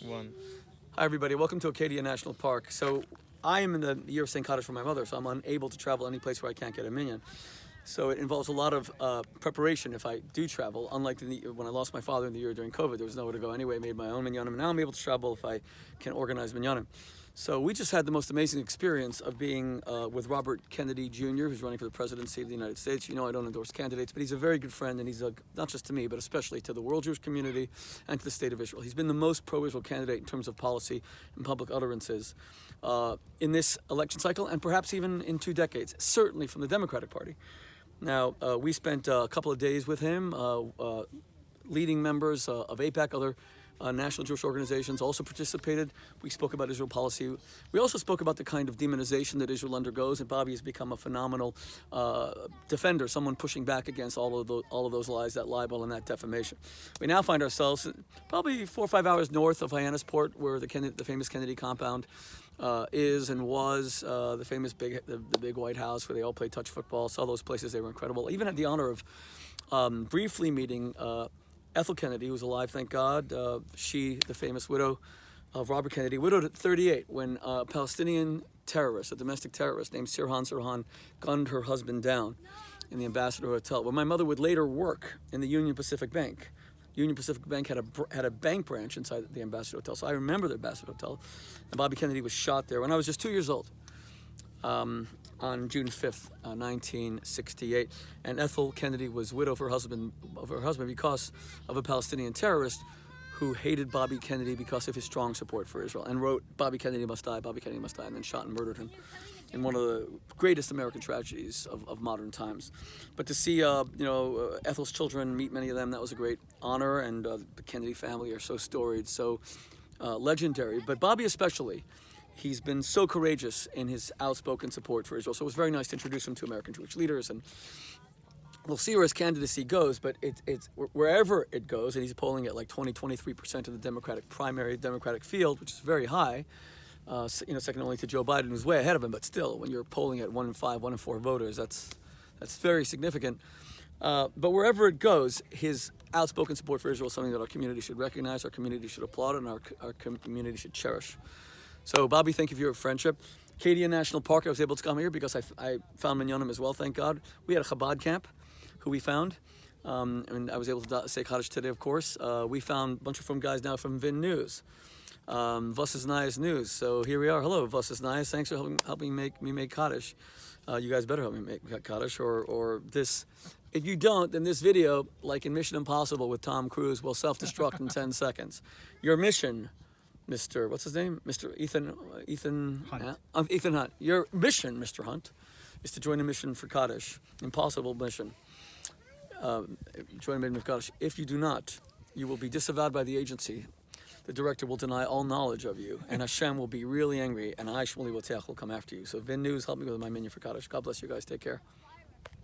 One. Hi everybody, welcome to Acadia National Park. So I am in the year of St. Cottage for my mother, so I'm unable to travel any place where I can't get a minyan. So it involves a lot of preparation if I do travel. Unlike when I lost my father in the year during COVID, there was nowhere to go anyway. I made my own minyanim, and now I'm able to travel if I can organize minyanim. So we just had the most amazing experience of being with Robert Kennedy Jr., who's running for the presidency of the United States. You know I don't endorse candidates, but he's a very good friend, and he's not just to me, but especially to the world Jewish community and to the state of Israel. He's been the most pro-Israel candidate in terms of policy and public utterances in this election cycle, and perhaps even in 2 decades, certainly from the Democratic Party. Now, we spent a couple of days with him. Leading members of AIPAC, other national Jewish organizations also participated. We spoke about Israel policy. We also spoke about the kind of demonization that Israel undergoes, and Bobby has become a phenomenal defender, someone pushing back against all of those lies, that libel and that defamation. We now find ourselves probably 4 or 5 hours north of Hyannisport, where the famous Kennedy compound is and was the famous the big White House where they all play touch football. Saw those places; they were incredible. Even had the honor of briefly meeting Ethel Kennedy, who was alive, thank God. She, the famous widow of Robert Kennedy, widowed at 38 when a Palestinian terrorist, a domestic terrorist named Sirhan, gunned her husband down in the Ambassador Hotel, where my mother would later work in the Union Pacific Bank. Union Pacific Bank had a bank branch inside the Ambassador Hotel, so I remember the Ambassador Hotel. And Bobby Kennedy was shot there when I was just 2 years old. On June 5th, 1968, and Ethel Kennedy was widowed of her husband because of a Palestinian terrorist who hated Bobby Kennedy because of his strong support for Israel and wrote, "Bobby Kennedy must die, Bobby Kennedy must die," and then shot and murdered him in one of the greatest American tragedies of modern times. But to see, Ethel's children, meet many of them, that was a great honor, and the Kennedy family are so storied, so legendary. But Bobby especially. He's been so courageous in his outspoken support for Israel. So it was very nice to introduce him to American Jewish leaders. And we'll see where his candidacy goes, but it's wherever it goes, and he's polling at like 23% of the Democratic primary, Democratic field, which is very high. Second only to Joe Biden, who's way ahead of him. But still, when you're polling at 1 in 5, 1 in 4 voters, that's very significant. But wherever it goes, his outspoken support for Israel is something that our community should recognize, our community should applaud, and our community should cherish. So, Bobby, thank you for your friendship. Acadia National Park, I was able to come here because I found minyanim as well, thank God. We had a Chabad camp, who we found, and I was able to say Kaddish today, of course. We found a bunch of guys now from Vin News, Vosses Nayas News. So here we are. Hello, Vosses Nayas. Thanks for helping me make Kaddish. You guys better help me make Kaddish, or this. If you don't, then this video, like in Mission Impossible with Tom Cruise, will self-destruct in 10 seconds. Your mission, Mr. What's his name? Mr. Ethan Hunt. Ethan Hunt. Your mission, Mr. Hunt, is to join a mission for Kaddish. Impossible mission. Join a mission for Kaddish. If you do not, you will be disavowed by the agency. The director will deny all knowledge of you, and Hashem will be really angry, and I, Shmuley Boteach, will come after you. So Vin News, help me with my minion for Kaddish. God bless you guys. Take care.